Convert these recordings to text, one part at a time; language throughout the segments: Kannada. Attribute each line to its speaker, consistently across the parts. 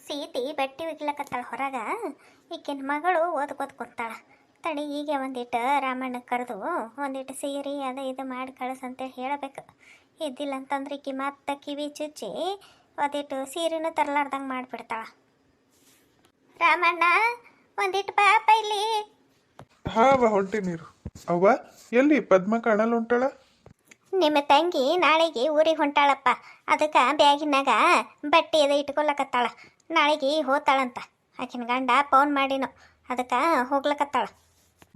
Speaker 1: ಸೀತಿ ಬಟ್ಟೆ ಒಗಿಲಕತ್ತಾಳ ಹೊರಗ. ಈಕಿನ ಮಗಳು ಓದ್ಕೋತ ಕುಂತಾಳ. ತಡಿ ಈಗ ಒಂದಿಟ್ಟು ರಾಮಣ್ಣ ಕರೆದು ಒಂದಿಟ್ಟು ಸೀರೆ ಅದು ಇದು ಮಾಡಿ ಕಳಿಸಂತೇಳಿ ಹೇಳಬೇಕು. ಇದ್ದಿಲ್ಲ ಅಂತಂದ್ರೆ ಈಕಿ ಮತ್ತೆ ಕಿವಿ ಚುಚ್ಚಿ ಒಂದಿಟ್ಟು ಸೀರೆನೂ ತರಲಾರ್ದಂಗೆ ಮಾಡಿಬಿಡ್ತಾಳ. ರಾಮಣ್ಣ ಒಂದಿಟ್ಟು ಪಾಪ ಇಲ್ಲಿ.
Speaker 2: ಹಾವ ಹೊಂಟಿ ನೀರು ಅವ್ವ. ಎಲ್ಲಿ ಪದ್ಮ ಕಾಣಲ್ಲ ಹೊಂಟಾಳ?
Speaker 1: ನಿಮ್ಮ ತಂಗಿ ನಾಳೆಗೆ ಊರಿಗೆ ಹೊಂಟಾಳಪ್ಪ. ಅದಕ್ಕೆ ಬ್ಯಾಗಿನಾಗ ಬಟ್ಟೆ ಅದು ಇಟ್ಕೊಳಕತ್ತಾಳ. ನಾಳೆಗೆ ಹೋತಾಳಂತ. ಆಕಿನ ಗಂಡ ಫೋನ್ ಮಾಡಿನು, ಅದಕ್ಕೆ ಹೋಗ್ಲಕತ್ತಾಳ.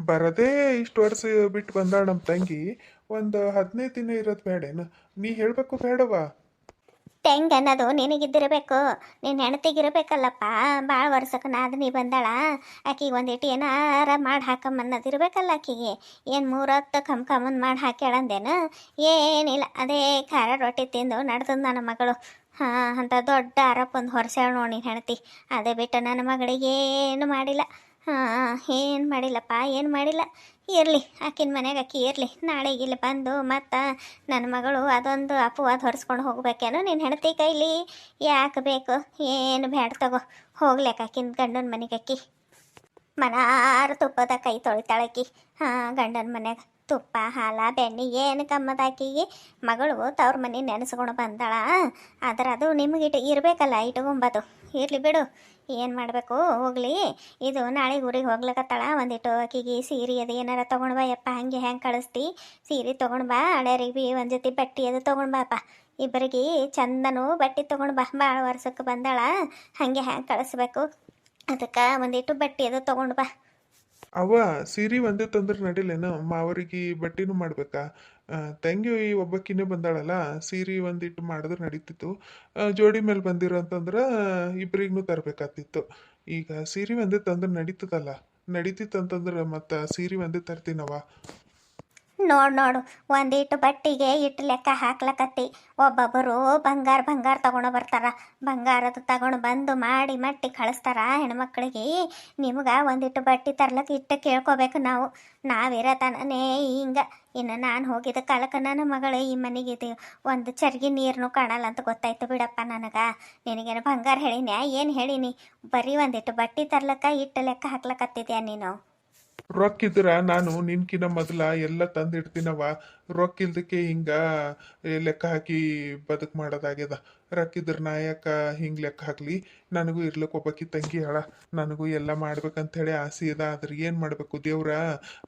Speaker 2: ಬರದೇ ಇಷ್ಟು ವರ್ಷ ಬಿಟ್ಟು ಬಂದಾಳ ನಮ್ಮ ತಂಗಿ. ಒಂದು 15 ದಿನ ಇರೋದು ಬೇಡೇನು? ನೀ ಹೇಳ್ಬೇಕು ಬೇಡವಾ?
Speaker 1: ತೆಂಗ್ ಅನ್ನೋದು ನಿನಗಿದ್ದಿರಬೇಕು, ನಿನ್ನ ಹೆಣ್ತಿಗಿರ್ಬೇಕಲ್ಲಪ್ಪ. ಭಾಳ ವರ್ಷಕ್ಕೆ ನಾದಿನಿ ಬಂದಾಳ. ಆಕಿಗೆ ಒಂದಿಟ್ಟು ಏನಾರ ಮಾಡಿ ಹಾಕಮ್ಮನ್ನೋದಿರ್ಬೇಕಲ್ಲ ಆಕಿಗೆ. ಏನು 3 ಹೊತ್ತು ಕಮ್ಕಮ್ಮನ್ ಮಾಡಿ ಹಾಕ್ಯಾಳಂದೇನು? ಏನಿಲ್ಲ, ಅದೇ ಖಾರ ರೊಟ್ಟಿ ತಿಂದು ನಡೆದು ನನ್ನ ಮಗಳು. ಹಾಂ, ಅಂತ ದೊಡ್ಡ ಆರೋಪೊಂದು ಹೊರಸ್ಯಾಳ ನೋಡಿ ಹೆಣ್ತಿ. ಅದೇ ಬಿಟ್ಟು ನನ್ನ ಮಗಳಿಗೆ ಏನು ಮಾಡಿಲ್ಲ. ಹಾಂ, ಏನು ಮಾಡಿಲ್ಲಪ್ಪ, ಏನು ಮಾಡಿಲ್ಲ. ಇರಲಿ, ಆಕಿನ ಮನೆಗೆ ಆಕಿ ಇರಲಿ. ನಾಳೆಗೆ ಇಲ್ಲಿ ಬಂದು ಮತ್ತು ನನ್ನ ಮಗಳು ಅದೊಂದು ಅಪವಾದ ಹೊರಿಸ್ಕೊಂಡು ಹೋಗ್ಬೇಕೇನೋ ನಿನ್ನ ಹೆಂಡತಿ ಕೈಲಿ. ಯಾಕೆ ಬೇಕು? ಏನು ಬ್ಯಾಡ ತಗೋ, ಹೋಗ್ಲಿಕ್ಕೆ ಆಕಿನ ಗಂಡನ ಮನೆಗೆ ಆಕಿ ಮನಾರು ತುಪ್ಪದ ಕೈ ತೊಳಿತಾಳಕಿ. ಹಾಂ, ಗಂಡನ ಮನೆಗೆ ತುಪ್ಪ ಹಾಲ ಬೆಣ್ಣೆ ಏನು ಕಮ್ಮದ ಆಕಿಗೆ. ಮಗಳು ತವ್ರ ಮನೆ ನೆನೆಸ್ಕೊಂಡು ಬಂದಾಳ. ಆದ್ರೆ ಅದು ನಿಮಗೆ ಇರಬೇಕಲ್ಲ, ಇಟ್ಕೊಂಬದು. ಇರಲಿ ಬಿಡು, ಏನು ಮಾಡಬೇಕು ಹೋಗಲಿ. ಇದು ನಾಳೆ ಊರಿಗೆ ಹೋಗ್ಲಕತ್ತಾಳ. ಒಂದಿಟ್ಟು ಆಕಿಗೆ ಸೀರೆ ಅದು ಏನಾರ ತೊಗೊಂಡು ಬಾ ಯಪ್ಪ. ಹಂಗೆ ಹೆಂಗೆ ಕಳಿಸ್ತಿ? ಸೀರೆ ತೊಗೊಂಡು ಬಾ, ಹಳೆಯರಿಗೆ ಭೀ ಒಂದು ಜೊತೆ ಬಟ್ಟೆ ಅದು ತೊಗೊಂಡು ಬಾಪ್ಪ. ಇಬ್ಬರಿಗೆ ಚಂದನೂ ಬಟ್ಟೆ ತೊಗೊಂಡು ಬಾ. ಭಾಳ ವರ್ಷಕ್ಕೆ ಬಂದಾಳ, ಹಾಗೆ ಹೆಂಗೆ ಕಳಿಸ್ಬೇಕು. ಅದಕ್ಕೆ ಒಂದಿಟ್ಟು ಬಟ್ಟೆ ಅದು ತೊಗೊಂಡು ಬಾ.
Speaker 2: ಅವ್ವ, ಸೀರೆ ಒಂದೇ ತಂದ್ರೆ ನಡಿಲೇನು? ಮಾವರಿಗೆ ಬಟ್ಟೆನೂ ಮಾಡ್ಬೇಕಾ? ತಂಗಿ ಒಬ್ಬಕ್ಕಿನೇ ಬಂದಾಳಲ್ಲ, ಸೀರೆ ಒಂದಿಟ್ಟು ಮಾಡಿದ್ರೆ ನಡೀತಿತ್ತು. ಜೋಡಿ ಮೇಲೆ ಬಂದಿರೋ ಅಂತಂದ್ರೆ ಇಬ್ಬರಿಗೂ ತರಬೇಕಾಗ್ತಿತ್ತು. ಈಗ ಸೀರೆ ಒಂದೇ ತಂದ್ರೆ ನಡೀತದಲ್ಲ. ನಡೀತಿತ್ತಂತಂದ್ರೆ ಮತ್ತು ಸೀರೆ ಒಂದೇ ತರ್ತೀನವ್ವ.
Speaker 1: ನೋಡು ಒಂದಿಟ್ಟು ಬಟ್ಟಿಗೆ ಇಟ್ಟು ಲೆಕ್ಕ ಹಾಕ್ಲಕತ್ತಿ. ಒಬ್ಬೊಬ್ಬರು ಬಂಗಾರ ತಗೊಂಡು ಬರ್ತಾರ. ಬಂಗಾರದ ತಗೊಂಡು ಬಂದು ಮಾಡಿ ಮಟ್ಟಿ ಕಳಿಸ್ತಾರ ಹೆಣ್ಮಕ್ಳಿಗೆ. ನಿಮ್ಗೆ ಒಂದಿಟ್ಟು ಬಟ್ಟೆ ತರ್ಲಕ್ಕೆ ಇಟ್ಟು ಕೇಳ್ಕೊಬೇಕು ನಾವು. ನಾವಿರತನೇ ಹಿಂಗೆ. ಇನ್ನು ನಾನು ಹೋಗಿದ್ದ ಕಾಲಕ್ಕೆ ನನ್ನ ಮಗಳು ಈ ಮನೆಗೆ ಒಂದು ಚರ್ಗಿ ನೀರನ್ನು ಕಾಣಲ್ಲ ಅಂತ ಗೊತ್ತಾಯ್ತು ಬಿಡಪ್ಪ ನನಗೆ. ನಿನಗೇನು ಬಂಗಾರ ಹೇಳಿನ್ಯಾ? ಏನು ಹೇಳಿನಿ? ಬರೀ ಒಂದಿಟ್ಟು ಬಟ್ಟೆ ತರ್ಲಕ್ಕ ಇಟ್ಟು ಲೆಕ್ಕ ಹಾಕ್ಲಕತ್ತಿದ್ಯಾ ನೀನು?
Speaker 2: ರೊಕ್ಕಿದ್ರ ನಾನು ನಿನ್ಕಿನ ಮೊದಲ ಎಲ್ಲ ತಂದಿಡ್ತೀನವ. ರೊಕ್ಕಿಲ್ದಕ್ಕೆ ಹಿಂಗ ಲೆಕ್ಕ ಹಾಕಿ ಬದುಕು ಮಾಡೋದಾಗ್ಯದ. ರೊಕ್ಕಿದ್ರ ನಾ ಯಾಕ ಹಿಂಗೆ ಲೆಕ್ಕ ಹಾಕ್ಲಿ? ನನಗೂ ಇರ್ಲಿಕ್ಕೆ ಒಬ್ಬಾಕಿ ತಂಗಿ ಹೇಳ. ನನಗೂ ಎಲ್ಲ ಮಾಡ್ಬೇಕಂತೇಳಿ ಆಸೆ ಅದ. ಆದ್ರೆ ಏನು ಮಾಡಬೇಕು? ದೇವ್ರ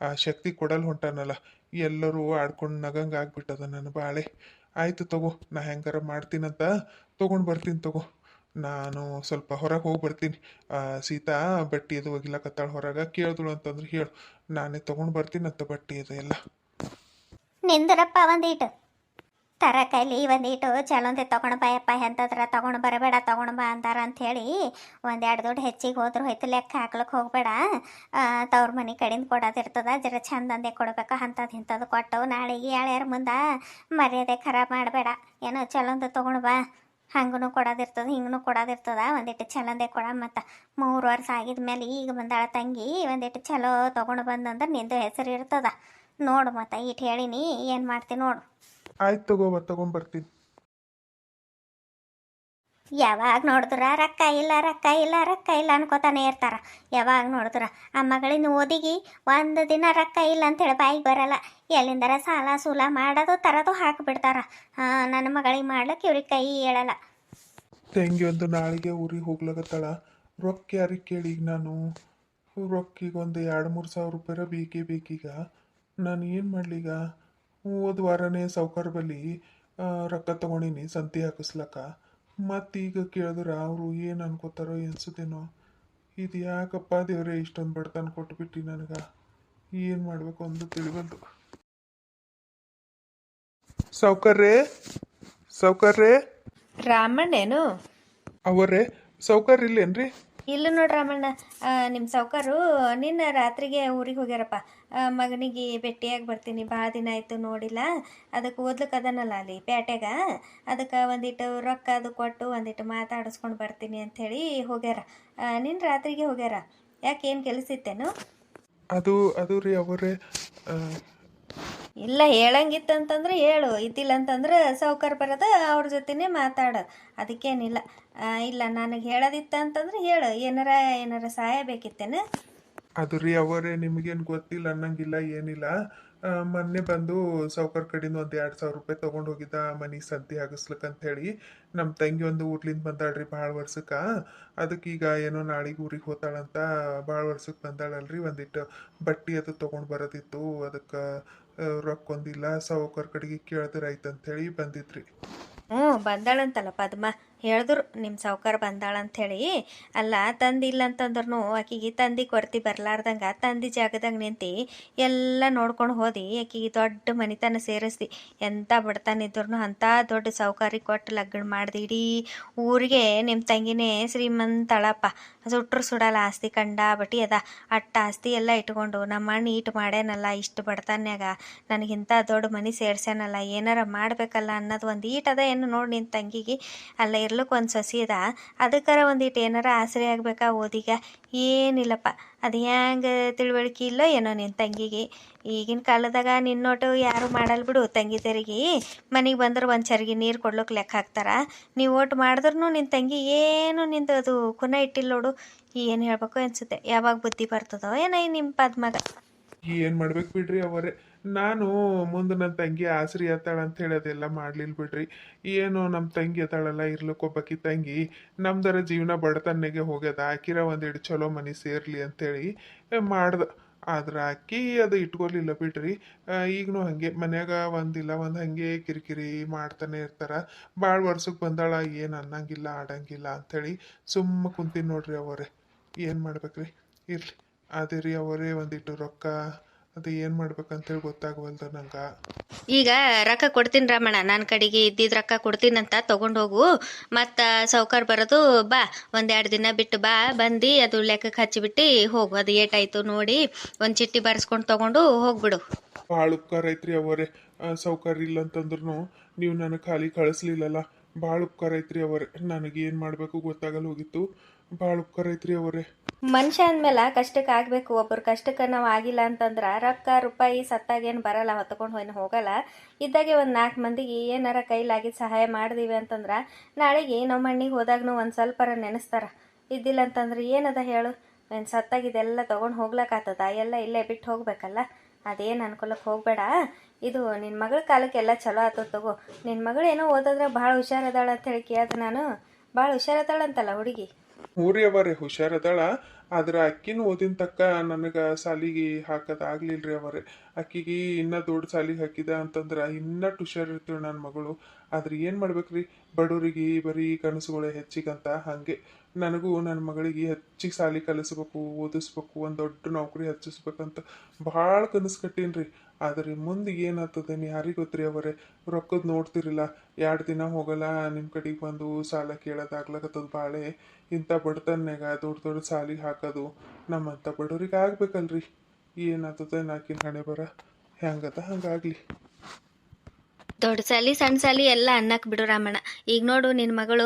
Speaker 2: ಆ ಶಕ್ತಿ ಕೊಡಲ್ ಹೊಂಟಾನಲ್ಲ. ಎಲ್ಲರೂ ಆಡ್ಕೊಂಡು ನಗಂಗೆ ಆಗ್ಬಿಟ್ಟದ ನನ್ನ ಬಾಳೆ. ಆಯ್ತು ತಗೋ, ನಾ ಹೆಂಗಾರ ಮಾಡ್ತೀನಂತ ತೊಗೊಂಡು ಬರ್ತೀನಿ ತಗೋ. ನಾನು ಸ್ವಲ್ಪ ಹೊರಗೆ ಹೋಗಿ ಬರ್ತೀನಿ. ಸೀತಾ ಬಟ್ಟೆ ಅದು ಒಗಿಲಕತ್ತಾಳ ಹೊರಗೆ. ಕೇಳಿದಳು ಅಂತಂದ್ರೆ ಹೇಳು, ನಾನೇ ತೊಗೊಂಡು ಬರ್ತೀನಂತ ಬಟ್ಟೆ ಅದು ಎಲ್ಲ.
Speaker 1: ನಿಂದರಪ್ಪ ಒಂದೀಟು ತರ ಕೈಲಿ ಒಂದೀಟು ಚಲೋಂದೆ ತೊಗೊಂಡು ಬಾಯಪ್ಪ. ಎಂತದ್ರ ತೊಗೊಂಡು ಬರಬೇಡ, ತೊಗೊಂಡು ಬಾ ಅಂತಾರ ಅಂಥೇಳಿ 1-2 ದುಡ್ಡು ಹೆಚ್ಚಿಗೆ ಹೋದ್ರು ಹೋಯ್ತು. ಲೆಕ್ಕ ಹಾಕ್ಲಿಕ್ಕೆ ಹೋಗ್ಬೇಡ. ತವ್ರ ಮನೆ ಕಡೆಯಿಂದ ಕೊಡೋದಿರ್ತದ, ಜರ ಚಂದಂದೆ ಕೊಡ್ಬೇಕು. ಅಂಥದ್ದು ಇಂಥದ್ದು ಕೊಟ್ಟು ನಾಳೆಗೆ ಯಾಳ್ಯಾರ ಮುಂದೆ ಮರ್ಯಾದೆ ಖರಾಬ್ ಮಾಡಬೇಡ. ಏನೋ ಚಲೋಂದು ತೊಗೊಂಡು ಬಾ. ಹಂಗೂ ಕೊಡೋದಿರ್ತದ, ಹಿಂಗೂ ಕೊಡೋದಿರ್ತದ. ಒಂದಿಟ್ಟು ಚಲೋಂದೆ ಕೊಡ. ಮತ್ತು 3 ವರ್ಷ ಆಗಿದ್ಮೇಲೆ ಈಗ ಬಂದಾಳ ತಂಗಿ. ಒಂದಿಟ್ಟು ಚಲೋ ತೊಗೊಂಡು ಬಂದಂದ್ರೆ ನಿಂದು ಹೆಸರು ಇರ್ತದ. ನೋಡು ಮತ್ತು ಇಟ್ಟು ಹೇಳಿನಿ, ಏನು ಮಾಡ್ತೀನಿ ನೋಡು.
Speaker 2: ಆಯ್ತು ತಗೋವ, ತೊಗೊಂಬರ್ತೀನಿ.
Speaker 1: ಯಾವಾಗ ನೋಡಿದ್ರ ರೊಕ್ಕ ಇಲ್ಲ ರೊಕ್ಕ ಇಲ್ಲ ರೊಕ್ಕ ಇಲ್ಲ ಅನ್ಕೋತಾನೆ ಇರ್ತಾರ. ಯಾವಾಗ ನೋಡಿದ್ರ ಆ ಮಗಳಿನ ಓದಿಗೆ ಒಂದು ದಿನ ರೊಕ್ಕ ಇಲ್ಲ ಅಂತೇಳಿ ಬಾಯಿಗೆ ಬರಲ್ಲ. ಎಲ್ಲಿಂದರ ಸಾಲ ಸೂಲ ಮಾಡೋದು ತರೋದು ಹಾಕಿಬಿಡ್ತಾರ. ನನ್ನ ಮಗಳಿಗೆ ಮಾಡ್ಲಿಕ್ಕೆ ಇವ್ರಿಗೆ ಕೈ ಹೇಳಲ್ಲ.
Speaker 2: ತಂಗಿ ಒಂದು ನಾಳೆಗೆ ಊರಿಗೆ ಹೋಗ್ಲಾಗತ್ತಾಳ. ರೊಕ್ಕ ಯಾರಿಗೆ ಕೇಳಿ ಈಗ ನಾನು? ರೊಕ್ಕಿಗೆ ಒಂದು 2-3 ಸಾವಿರ ರೂಪಾಯಿ ಬೇಕೇ ಬೇಕೀಗ. ನಾನು ಏನು ಮಾಡಲೀಗ? ಹೋದ ವಾರನೇ ಸಾವ್ಕಾರ ಬಳಿ ರೊಕ್ಕ ತೊಗೊಂಡಿನಿ ಸಂತಿ ಹಾಕಿಸ್ಲಕ್ಕ. ಮತ್ತೀಗ ಕೇಳಿದ್ರೆ ಅವರು ಏನು ಅನ್ಕೋತಾರೋ ಅನ್ಸುತ್ತೇನೋ. ಇದು ಯಾಕಪ್ಪ ದೇವ್ರೆ ಇಷ್ಟೊಂದು ಬಡತನ ಕೊಟ್ಬಿಟ್ಟು ನನಗೆ? ಏನು ಮಾಡಬೇಕು ಅಂದು ತಿಳಿಬಂತು. ಸಾವ್ಕಾರ್ರೇ, ಸಾವ್ಕಾರ್ರೇ.
Speaker 3: ರಾಮಣ್ಣೇನು?
Speaker 2: ಅವರೇ, ಸಾವ್ಕಾರ ಇಲ್ಲೇನ್ರಿ?
Speaker 3: ಇಲ್ಲ ನೋಡ್ರಿ ರಾಮಣ್ಣ. ನಿಮ್ಮ ಸಾವ್ಕಾರು ನಿನ್ನ ರಾತ್ರಿಗೆ ಊರಿಗೆ ಹೋಗ್ಯಾರಪ್ಪ. ಮಗನಿಗೆ ಭೇಟಿಯಾಗಿ ಬರ್ತೀನಿ, ಭಾಳ ದಿನ ಆಯಿತು ನೋಡಿಲ್ಲ. ಅದಕ್ಕೆ ಓದ್ಲಿಕ್ಕೆ ಅದನ್ನಲ್ಲ ಅಲ್ಲಿ ಪೇಟೆಗ. ಅದಕ್ಕೆ ಒಂದಿಟ್ಟು ರೊಕ್ಕ ಅದು ಕೊಟ್ಟು ಒಂದಿಟ್ಟು ಮಾತಾಡಿಸ್ಕೊಂಡು ಬರ್ತೀನಿ ಅಂಥೇಳಿ ಹೋಗ್ಯಾರ. ನಿನ್ನ ರಾತ್ರಿಗೆ ಹೋಗ್ಯಾರ. ಯಾಕೆ, ಏನು ಕೆಲಸ ಇತ್ತೇನು?
Speaker 2: ಅದು ರೀ ಅವರೇ,
Speaker 3: ಇಲ್ಲ ಹೇಳಂಗಿತ್ತಂತಂದ್ರೆ ಹೇಳು, ಇದ್ದಿಲ್ಲ ಅಂತಂದ್ರೆ ಸಾವ್ಕಾರ ಬರೋದ ಅವ್ರ ಜೊತೆನೇ ಮಾತಾಡು, ಅದಕ್ಕೇನಿಲ್ಲ. ಇಲ್ಲ ನನಗೆ ಹೇಳೋದಿತ್ತ ಅಂತಂದ್ರೆ ಹೇಳು, ಏನಾರ ಸಹಾಯ ಬೇಕಿತ್ತೇನೆ?
Speaker 2: ಅದು ರೀ ಅವರೇ ನಿಮಗೇನು ಗೊತ್ತಿಲ್ಲ ಅನ್ನಂಗಿಲ್ಲ ಏನಿಲ್ಲ. ಮೊನ್ನೆ ಬಂದು ಸಾವ್ಕಾರ ಕಡೆಯಿಂದ ಒಂದು 2,000 ರೂಪಾಯಿ ತೊಗೊಂಡು ಹೋಗಿದ್ದ ಮನೆ ಸದ್ದಿ ಹಾಕಿಸ್ಲಿಕ್ಕಂತ ಹೇಳಿ. ನಮ್ಮ ತಂಗಿ ಒಂದು ಊರ್ಲಿಂದ ಬಂದಾಳ್ರಿ ಭಾಳ ವರ್ಷಕ್ಕೆ. ಅದಕ್ಕೆ ಈಗ ಏನೋ ನಾಳೆಗೆ ಊರಿಗೆ ಹೋತಾಳಂತ. ಭಾಳ ವರ್ಷಕ್ಕೆ ಬಂದಾಳಲ್ರಿ, ಒಂದಿಟ್ಟು ಬಟ್ಟೆ ಅದು ತೊಗೊಂಡು ಬರೋದಿತ್ತು. ಅದಕ್ಕೆ ರೊಕ್ಕ ಒಂದಿಲ್ಲ, ಸಾವ್ಕಾರ ಕಡೆಗೆ ಕೇಳಿದ್ರೆ ಆಯ್ತಂತ ಹೇಳಿ ಬಂದಿದ್ರಿ.
Speaker 3: ಹ್ಞೂ ಬಂದಾಳಂತಲ್ಲ ಪದ್ಮ, ಹೇಳಿದ್ರು ನಿಮ್ಮ ಸಾವ್ಕಾರ ಬಂದಾಳಂಥೇಳಿ. ಅಲ್ಲ ತಂದಿಲ್ಲ ಅಂತಂದ್ರೂ ಆಕಿಗೆ ತಂದು ಕೊಡ್ತಿ ಬರ್ಲಾರ್ದಂಗೆ ತಂದಿ ಜಾಗದಾಗ ನಿಂತು ಎಲ್ಲ ನೋಡ್ಕೊಂಡು ಹೋದಿ ಆಕಿಗೆ ದೊಡ್ಡ ಮನಿತನ ಸೇರಿಸ್ದಿ. ಎಂಥ ಬಡತನ ಅಂಥ ದೊಡ್ಡ ಸಾವ್ಕಾರಿಗೆ ಕೊಟ್ಟು ಲಗ್ನ ಮಾಡ್ದು. ಇಡೀ ಊರಿಗೆ ನಿಮ್ಮ ತಂಗಿನೇ ಶ್ರೀಮಂತಳಪ್ಪ, ಸುಟ್ರು ಸುಡಲ್ಲ ಆಸ್ತಿ ಕಂಡಾಬಟ್ಟಿ ಅದ. ಅಟ್ಟ ಆಸ್ತಿ ಎಲ್ಲ ಇಟ್ಕೊಂಡು ನಮ್ಮ ಅಣ್ಣ ಈಟು ಮಾಡ್ಯಾನಲ್ಲ ಇಷ್ಟು ಬಡತನ್ಯಾಗ, ನನಗಿಂತ ದೊಡ್ಡ ಮನೆ ಸೇರ್ಸ್ಯಾನಲ್ಲ, ಏನಾರ ಮಾಡಬೇಕಲ್ಲ ಅನ್ನೋದು ಒಂದು ಈಟದ ಏನು ನೋಡಿ ನಿನ್ನ ತಂಗಿಗೆ. ಅಲ್ಲ ಇರ್ಲಿಕ್ಕೆ ಒಂದು ಸೊಸಿ ಅದ, ಅದಕ್ಕಾರ ಒಂದಿಟ್ಟು ಏನಾರ ಆಸರೆ ಆಗ್ಬೇಕಾ ಓದಿಗ? ಏನಿಲ್ಲಪ್ಪ. ಅದು ಹ್ಯಾಂಗೆ ತಿಳುವಳಿಕೆ ಇಲ್ಲ ಏನೋ ನಿನ್ನ ತಂಗಿಗೆ. ಈಗಿನ ಕಾಲದಾಗ ನಿನ್ನೋಟು ಯಾರು ಮಾಡಲ್ ಬಿಡು. ತಂಗಿ ತೆರಿಗೆ ಮನೆಗೆ ಬಂದ್ರೆ ಒಂದು ಚರಿಗೆ ನೀರು ಕೊಡ್ಲಿಕ್ಕೆ ಲೆಕ್ಕ ಹಾಕ್ತಾರ. ನೀವು ಓಟ್ ಮಾಡಿದ್ರೂ ನಿನ್ನ ತಂಗಿ ಏನು ನಿಂದು ಅದು ಕುನ ಇಟ್ಟಿಲ್ಲ ನೋಡು. ಏನು ಹೇಳ್ಬೇಕು ಅನ್ಸುತ್ತೆ, ಯಾವಾಗ ಬುದ್ಧಿ ಬರ್ತದೋ ಏನೋ ನಿಮ್ಮ ಪದ್ಮಗ.
Speaker 2: ಏನು ಮಾಡ್ಬೇಕು ಬಿಡ್ರಿ ಅವರೇ. ನಾನು ಮುಂದೆ ನನ್ನ ತಂಗಿ ಆಸರಿ ಎತ್ತಾಳ ಅಂತ ಹೇಳಿ ಅದೆಲ್ಲ ಮಾಡ್ಲಿಲ್ಲ ಬಿಡ್ರಿ. ಏನು ನಮ್ಮ ತಂಗಿ ಎತ್ತಾಳಲ್ಲ, ಇರ್ಲಿಕ್ಕೊಬ್ಬಕಿ ತಂಗಿ. ನಮ್ದರ ಜೀವನ ಬಡತನ್ನೆಗೆ ಹೋಗ್ಯದ, ಆಕಿರ ಒಂದೆರಡು ಚಲೋ ಮನೆ ಸೇರ್ಲಿ ಅಂತೇಳಿ ಮಾಡ್ದೆ. ಆದ್ರೆ ಅಕ್ಕಿ ಅದು ಇಟ್ಕೊಲಿಲ್ಲ ಬಿಡ್ರಿ. ಈಗನೂ ಹಾಗೆ ಮನ್ಯಾಗ ಒಂದಿಲ್ಲ ಒಂದು ಹಾಗೆ ಕಿರಿಕಿರಿ ಮಾಡ್ತಾನೆ ಇರ್ತಾರ. ಭಾಳ ವರ್ಷಕ್ಕೆ ಬಂದಾಳ, ಏನು ಅನ್ನಂಗಿಲ್ಲ ಆಡಂಗಿಲ್ಲ ಅಂಥೇಳಿ ಸುಮ್ಮ ಕುಂತೀನಿ ನೋಡ್ರಿ ಅವರೇ. ಏನು ಮಾಡ್ಬೇಕ್ರಿ? ಇರ್ಲಿ ಅದೇ ರೀ ಅವರೇ, ಒಂದಿಟ್ಟು ರೊಕ್ಕ ಅದು ಏನು ಮಾಡ್ಬೇಕಂತೇಳಿ ಗೊತ್ತಾಗವಲ್ದು ನಂಗೆ.
Speaker 3: ಈಗ ರೊಕ್ಕ ಕೊಡ್ತೀನಿ ರಮಣ, ನನ್ನ ಕಡೆಗೆ ಇದ್ದಿದ್ದು ರೊಕ್ಕ ಕೊಡ್ತೀನಂತ ತೊಗೊಂಡು ಹೋಗು. ಮತ್ತು ಸಾವ್ಕಾರ ಬರೋದು ಬಾ, 1-2 ದಿನ ಬಿಟ್ಟು ಬಾ. ಬಂದು ಅದು ಲೆಕ್ಕಕ್ಕೆ ಹಚ್ಚಿಬಿಟ್ಟು ಹೋಗು. ಅದು ಏಟಾಯಿತು ನೋಡಿ ಒಂದು ಚಿಟ್ಟಿ ಬರೆಸ್ಕೊಂಡು ತೊಗೊಂಡು ಹೋಗ್ಬಿಡು.
Speaker 2: ಭಾಳ ಉಪಕಾರ ಐತ್ರಿ ಅವರೇ. ಸೌಕರ್ಯ ಇಲ್ಲ ಅಂತಂದ್ರೂ ನೀವು ನನಗೆ ಖಾಲಿ ಕಳಿಸ್ಲಿಲ್ಲಲ್ಲ, ಭಾಳ ಉಪಕಾರ ಐತ್ರಿ ಅವರೇ. ನನಗೆ ಏನು ಮಾಡಬೇಕು ಗೊತ್ತಾಗಲ್ಲ ಹೋಗಿತ್ತು. ಭಾಳ ಉಪಕಾರ ಐತ್ರಿ ಅವರೇ.
Speaker 3: ಮನುಷ್ಯ ಅಂದಮೇಲೆ ಕಷ್ಟಕ್ಕೆ ಆಗಬೇಕು. ಒಬ್ಬರು ಕಷ್ಟಕ್ಕೆ ನಾವು ಆಗಿಲ್ಲ ಅಂತಂದ್ರೆ ರೊಕ್ಕ ರೂಪಾಯಿ ಸತ್ತಾಗೇನು ಬರಲ್ಲ, ಹೊತ್ಕೊಂಡು ಏನು ಹೋಗಲ್ಲ. ಇದ್ದಾಗೆ ಒಂದು 4 ಮಂದಿಗೆ ಏನಾರ ಕೈಲಾಗಿದ್ದು ಸಹಾಯ ಮಾಡಿದೀವಿ ಅಂತಂದ್ರೆ ನಾಳೆಗೆ ನಮ್ಮ ಮಣ್ಣಿಗೆ ಹೋದಾಗೂ ಒಂದು ಸ್ವಲ್ಪರ ನೆನೆಸ್ತಾರ. ಇದ್ದಿಲ್ಲ ಅಂತಂದ್ರೆ ಏನದ ಹೇಳು, ಏನು ಸತ್ತಾಗಿದೆಲ್ಲ ತೊಗೊಂಡು ಹೋಗ್ಲಕ್ಕಾಗ್ತದ? ಎಲ್ಲ ಇಲ್ಲೇ ಬಿಟ್ಟು ಹೋಗ್ಬೇಕಲ್ಲ. ಅದೇನು ಅನ್ಕೊಳಕ್ಕೆ ಹೋಗಬೇಡ. ಇದು ನಿನ್ನ ಮಗಳ ಕಾಲಕ್ಕೆ ಎಲ್ಲ ಚಲೋ ಆತದ ತಗೋ. ನಿನ್ನ ಮಗಳು ಏನೋ ಓದಿದ್ರೆ ಭಾಳ ಹುಷಾರದಾಳ ಅಂತ ಹೇಳಿ ಕೇಳ್ದೆ ನಾನು. ಭಾಳ ಹುಷಾರದಾಳಂತಲ್ಲ ಹುಡುಗಿ.
Speaker 2: ಊರಿ ಅವರೇ ಹುಷಾರದಾಳ. ಆದ್ರೆ ಅಕ್ಕಿನ ಓದಿನ ತಕ್ಕ ನನಗೆ ಸಾಲಿಗೆ ಹಾಕೋದಾಗ್ಲಿಲ್ರಿ ಅವರೇ. ಅಕ್ಕಿಗೆ ಇನ್ನೂ ದೊಡ್ಡ ಸಾಲಿಗೆ ಹಾಕಿದ ಅಂತಂದ್ರೆ ಇನ್ನಟ್ಟು ಹುಷಾರಿರ್ತೀವಿ ನನ್ನ ಮಗಳು. ಆದ್ರೆ ಏನು ಮಾಡ್ಬೇಕ್ರಿ, ಬಡವರಿಗೆ ಬರೀ ಕನಸುಗಳೇ ಹೆಚ್ಚಿಗಂತ. ಹಾಗೆ ನನಗೂ ನನ್ನ ಮಗಳಿಗೆ ಹೆಚ್ಚಿಗೆ ಸಾಲಿ ಕಲಿಸ್ಬೇಕು, ಓದಿಸ್ಬೇಕು, ಒಂದು ದೊಡ್ಡ ನೌಕರಿ ಹಚ್ಚಿಸ್ಬೇಕಂತ ಭಾಳ ಕನಸು ಕಟ್ಟೀನಿ. ಆದ್ರೆ ಮುಂದೆ ಏನಾಗ್ತದೇನು ಯಾರಿಗೆ ಗೊತ್ತ್ರಿ ಅವರೇ. ರೊಕ್ಕದ ನೋಡ್ತಿರಿಲ್ಲ, 2 ದಿನ ಹೋಗಲ್ಲ ನಿಮ್ಮ ಕಡೆಗೆ ಬಂದು ಸಾಲ ಕೇಳೋದಾಗ್ಲಕತ್ತದ ಭಾಳೆ. ಇಂಥ ಬಡತನ್ಯಾಗ ದೊಡ್ಡ ದೊಡ್ಡ ಸಾಲಿಗೆ ಹಾಕೋದು ನಮ್ಮಂಥ ಬಡವ್ರಿಗೆ ಆಗ್ಬೇಕಲ್ರಿ. ಏನಾಗ್ತದೆ ನಾಕಿನ ಹಣೆ ಬರ, ಹೆಂಗದ ಹಂಗಾಗ್ಲಿ.
Speaker 3: ದೊಡ್ಡ ಸಾಲಿ ಸಣ್ಣ ಸಾಲಿ ಎಲ್ಲ ಅನ್ನಕ್ಕೆ ಬಿಡು ರಾಮಣ್ಣ. ಈಗ ನೋಡು ನಿನ್ನ ಮಗಳು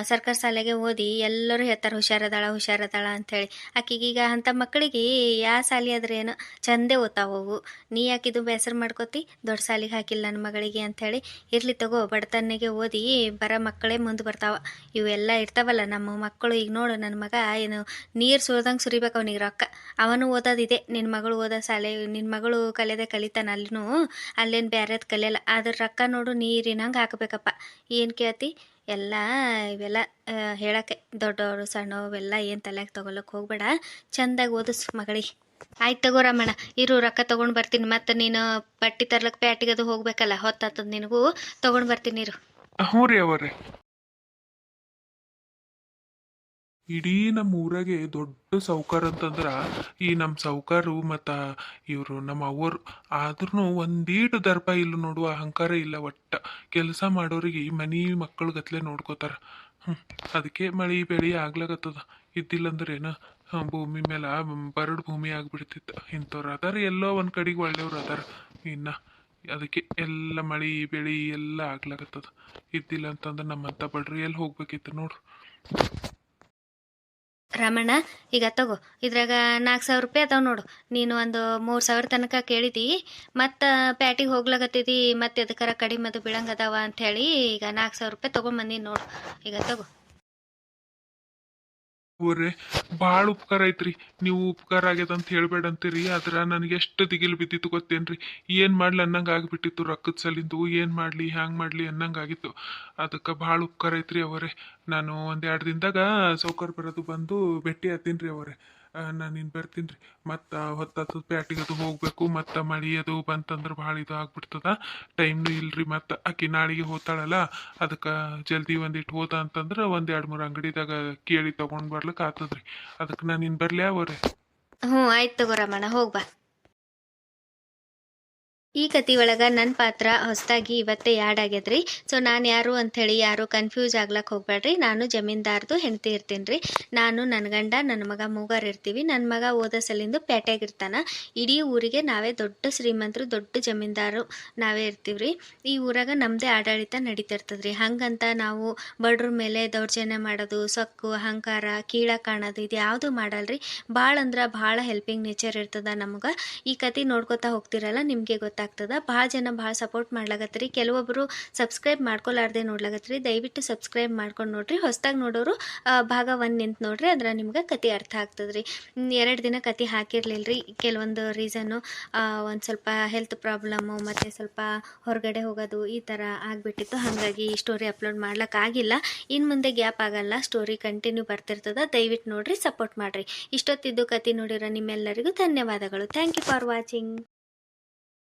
Speaker 3: ಸರ್ಕಾರಿ ಶಾಲೆಗೆ ಓದಿ ಎಲ್ಲರೂ ಹೇಳ್ತಾರೆ ಹುಷಾರದಾಳ ಅಂಥೇಳಿ. ಆಕಿಗೀಗ ಅಂಥ ಮಕ್ಕಳಿಗೆ ಯಾವ ಶಾಲಿ ಆದ್ರೆ ಏನು ಚಂದೇ ಓದ್ತಾವು. ನೀ ಯಾಕಿದು ಬೇಸರ ಮಾಡ್ಕೋತಿ, ದೊಡ್ಡ ಶಾಲಿಗೆ ಹಾಕಿಲ್ಲ ನನ್ನ ಮಗಳಿಗೆ ಅಂಥೇಳಿ. ಇರ್ಲಿ ತಗೋ, ಬಡತನ್ನಿಗೆ ಓದಿ ಬರೋ ಮಕ್ಕಳೇ ಮುಂದೆ ಬರ್ತಾವ. ಇವೆಲ್ಲ ಇರ್ತಾವಲ್ಲ ನಮ್ಮ ಮಕ್ಕಳು. ಈಗ ನೋಡು ನನ್ನ ಮಗ ಏನು ನೀರು ಸುರಿದಂಗೆ ಸುರಿಬೇಕು ಅವನಿಗೆ ರೊಕ್ಕ. ಅವನು ಓದೋದಿದೆ, ನಿನ್ನ ಮಗಳು ಓದೋ ಶಾಲೆ, ನಿನ್ನ ಮಗಳು ಕಲಿಯೋದೇ ಕಲಿತಾನ. ಅಲ್ಲೇನು ಬೇರೆದು ಕಲಿಯಲ್ಲ. ಆದ್ರೆ ರೊಕ್ಕ ನೋಡು ನೀರಿನಂಗೆ ಹಾಕಬೇಕಪ್ಪ. ಏನು ಕೇಳ್ತಿ? ಎಲ್ಲ ಇವೆಲ್ಲ ಹೇಳಕ್ಕೆ ದೊಡ್ಡವರು ಸಣ್ಣವೆಲ್ಲ ಏನು ತಲೆಗೆ ತೊಗೊಳಕ್ಕೆ ಹೋಗ್ಬೇಡ. ಚೆಂದಾಗಿ ಓದಿಸ್ ಮಗಳಿಗೆ. ಆಯ್ತು ತಗೋ ರಮಣ, ಇರು ರೊಕ್ಕ ತೊಗೊಂಡು ಬರ್ತೀನಿ. ಮತ್ತು ನೀನು ಬಟ್ಟೆ ತರ್ಲಕ್ಕೆ ಪ್ಯಾಟಿಗೆ ಅದು ಹೋಗ್ಬೇಕಲ್ಲ, ಹೊತ್ತಾತದ ನಿನಗೂ. ತೊಗೊಂಡು ಬರ್ತೀನಿ ಇರು.
Speaker 2: ಹ್ಞೂ ರೀ ಅವರೇ. ಇಡೀ ನಮ್ಮ ಊರಾಗೆ ದೊಡ್ಡ ಸಾವ್ಕಾರ ಅಂತಂದ್ರೆ ಈ ನಮ್ಮ ಸಾವ್ಕಾರು ಮತ್ತು ಇವರು ನಮ್ಮ ಅವ್ವರು. ಆದ್ರೂ ಒಂದೀಟು ದರ್ಪ ಇಲ್ಲ ನೋಡುವ ಅಹಂಕಾರ ಇಲ್ಲ ಒಟ್ಟ. ಕೆಲಸ ಮಾಡೋರಿಗೆ ಮನೆ ಮಕ್ಕಳು ಗತ್ಲೆ ನೋಡ್ಕೋತಾರ. ಅದಕ್ಕೆ ಮಳೆ ಬೆಳೆ ಆಗ್ಲಾಗತ್ತದ. ಇದ್ದಿಲ್ಲಂದ್ರೇನು ಭೂಮಿ ಮೇಲೆ ಬರಡು ಭೂಮಿ ಆಗ್ಬಿಡ್ತಿತ್ತು. ಇಂಥವ್ರು ಅದಾರ, ಎಲ್ಲೋ ಒಂದು ಕಡೆಗೆ ಒಳ್ಳೆಯವ್ರು ಅದಾರ ಇನ್ನು. ಅದಕ್ಕೆ ಎಲ್ಲ ಮಳೆ ಬೆಳೆ ಎಲ್ಲ ಆಗ್ಲಾಗತ್ತದ. ಇದ್ದಿಲ್ಲ ಅಂತಂದ್ರೆ ನಮ್ಮಂಥ ಬಡ್ರಿ ಎಲ್ಲಿ ಹೋಗ್ಬೇಕಿತ್ತು ನೋಡು.
Speaker 3: ರಮಣ, ಈಗ ತಗೋ, ಇದ್ರಾಗ 4,000 ರೂಪಾಯಿ ಅದಾವ ನೋಡು. ನೀನು ಒಂದು 3,000 ತನಕ ಕೇಳಿದಿ, ಮತ್ತು ಪ್ಯಾಟಿಗೆ ಹೋಗ್ಲಾಗತ್ತಿದಿ, ಮತ್ತೆ ಎದಕ್ಕಾರ ಕಡಿಮೆ ಅದು ಬೀಳಂಗದಾವ ಅಂಥೇಳಿ ಈಗ 4,000 ರೂಪಾಯಿ ತೊಗೊಂಬಂದಿನಿ ನೋಡು. ಈಗ ತಗೋ.
Speaker 2: ಅವ್ರೆ ಭಾಳ ಉಪಕಾರ ಐತ್ರಿ. ನೀವು ಉಪಕಾರ ಆಗ್ಯದ ಅಂತ ಹೇಳ್ಬೇಡ ಅಂತೀರಿ, ಆದ್ರ ನನಗೆ ಎಷ್ಟು ದಿಗಿಲ್ ಬಿದ್ದಿತ್ತು ಗೊತ್ತೇನ್ರಿ. ಏನ್ ಮಾಡ್ಲಿ ಅನ್ನಂಗ ಆಗ್ಬಿಟ್ಟಿತ್ತು, ರೊಕ್ಕದ ಸಲಿಂದು ಏನ್ ಮಾಡ್ಲಿ ಹ್ಯಾಂಗ್ ಮಾಡ್ಲಿ ಅನ್ನಂಗ ಆಗಿತ್ತು. ಅದಕ್ಕೆ ಭಾಳ ಉಪಕಾರ ಐತ್ರಿ ಅವರೇ. ನಾನು 1-2 ದಿನದಾಗ ಸೌಕರ್ ಬರೋದು ಬಂದು ಭೇಟಿ ಆತೀನ್ರಿ ಅವರೇ. ನಾನು ಇನ್ನು ಬರ್ತೀನಿ. ಮತ್ತು ಹೊತ್ತಾತು ಪ್ಯಾಟಿಗೆ ಅದು ಹೋಗ್ಬೇಕು, ಮತ್ತು ಮಳೆ ಅದು ಬಂತಂದ್ರೆ ಭಾಳ ಇದು ಆಗ್ಬಿಡ್ತದ, ಟೈಮ್ನು ಇಲ್ರಿ. ಮತ್ತು ಆಕಿ ನಾಳೆಗೆ ಹೋಗ್ತಾಳಲ್ಲ, ಅದಕ್ಕೆ ಜಲ್ದಿ ಒಂದಿಟ್ಟು ಹೋದ ಅಂತಂದ್ರೆ 1-2-3 ಅಂಗಡಿದಾಗ ಕೇಳಿ ತೊಗೊಂಡು ಬರ್ಲಿಕ್ಕೆ ಆಗ್ತದ್ರಿ. ಅದಕ್ಕೆ ನಾನು ಇನ್ನು ಬರಲಿ ಅವರೇ.
Speaker 3: ಹ್ಞೂ, ಆಯ್ತು ತಗೋ ರಮಣ, ಹೋಗ್ಬಾ. ಈ ಕತೆ ಒಳಗೆ ನನ್ನ ಪಾತ್ರ ಹೊಸದಾಗಿ ಇವತ್ತೇ ಆ್ಯಡ್ ಆಗ್ಯದ್ರಿ. ಸೊ ನಾನು ಯಾರು ಅಂಥೇಳಿ ಯಾರು ಕನ್ಫ್ಯೂಸ್ ಆಗ್ಲಕ್ಕೆ ಹೋಗ್ಬೇಡ್ರಿ. ನಾನು ಜಮೀನ್ದಾರ್ದು ಹೆಂಡತಿ ಇರ್ತೀನಿ ರೀ. ನಾನು, ನನ್ನ ಗಂಡ, ನನ್ನ ಮಗ ಮೂಗಾರು ಇರ್ತೀವಿ. ನನ್ನ ಮಗ ಓದೋ ಸಲಿಂದು ಪೇಟೆಗಿರ್ತಾನೆ. ಇಡೀ ಊರಿಗೆ ನಾವೇ ದೊಡ್ಡ ಶ್ರೀಮಂತರು, ದೊಡ್ಡ ಜಮೀನ್ದಾರು ನಾವೇ ಇರ್ತೀವಿ ರೀ. ಈ ಊರಾಗ ನಮ್ಮದೇ ಆಡಳಿತ ನಡೀತಿರ್ತದ್ರಿ. ಹಂಗಂತ ನಾವು ಬಡ್ರ ಮೇಲೆ ದೌರ್ಜನ್ಯ ಮಾಡೋದು, ಸೊಕ್ಕು, ಅಹಂಕಾರ, ಕೀಳ ಕಾಣೋದು ಇದು ಯಾವುದು ಮಾಡಲ್ರಿ. ಭಾಳ ಅಂದ್ರೆ ಭಾಳ ಹೆಲ್ಪಿಂಗ್ ನೇಚರ್ ಇರ್ತದ ನಮ್ಗೆ. ಈ ಕತೆ ನೋಡ್ಕೊತಾ ಹೋಗ್ತಿರಲ್ಲ, ನಿಮಗೆ ಗೊತ್ತಾಗ್ತದ. ಭಾಳ ಜನ ಭಾಳ ಸಪೋರ್ಟ್ ಮಾಡ್ಲಾಗತ್ರಿ. ಕೆಲವೊಬ್ಬರು ಸಬ್ಸ್ಕ್ರೈಬ್ ಮಾಡ್ಕೊಲಾರ್ದೆ ನೋಡ್ಲಾಗತ್ರಿ. ದಯವಿಟ್ಟು ಸಬ್ಸ್ಕ್ರೈಬ್ ಮಾಡ್ಕೊಂಡು ನೋಡ್ರಿ. ಹೊಸದಾಗಿ ನೋಡೋರು ಭಾಗ 1 ನಿಂತು ನೋಡ್ರಿ, ಅದ್ರ ನಿಮ್ಗೆ ಕತೆ ಅರ್ಥ ಆಗ್ತದ್ರಿ. 2 ದಿನ ಕತೆ ಹಾಕಿರ್ಲಿಲ್ಲ ರೀ. ಕೆಲವೊಂದು ರೀಸನ್ನು, ಒಂದು ಸ್ವಲ್ಪ ಹೆಲ್ತ್ ಪ್ರಾಬ್ಲಮ್ಮು, ಮತ್ತು ಸ್ವಲ್ಪ ಹೊರಗಡೆ ಹೋಗೋದು ಈ ಥರ ಆಗಿಬಿಟ್ಟಿತ್ತು. ಹಾಗಾಗಿ ಸ್ಟೋರಿ ಅಪ್ಲೋಡ್ ಮಾಡ್ಲಿಕ್ಕಾಗಿಲ್ಲ. ಇನ್ನು ಮುಂದೆ ಗ್ಯಾಪ್ ಆಗಲ್ಲ, ಸ್ಟೋರಿ ಕಂಟಿನ್ಯೂ ಬರ್ತಿರ್ತದ. ದಯವಿಟ್ಟು ನೋಡ್ರಿ, ಸಪೋರ್ಟ್ ಮಾಡಿರಿ. ಇಷ್ಟೊತ್ತಿದ್ದು ಕತೆ ನೋಡಿರೋ ನಿಮ್ಮೆಲ್ಲರಿಗೂ ಧನ್ಯವಾದಗಳು. Thank you for watching.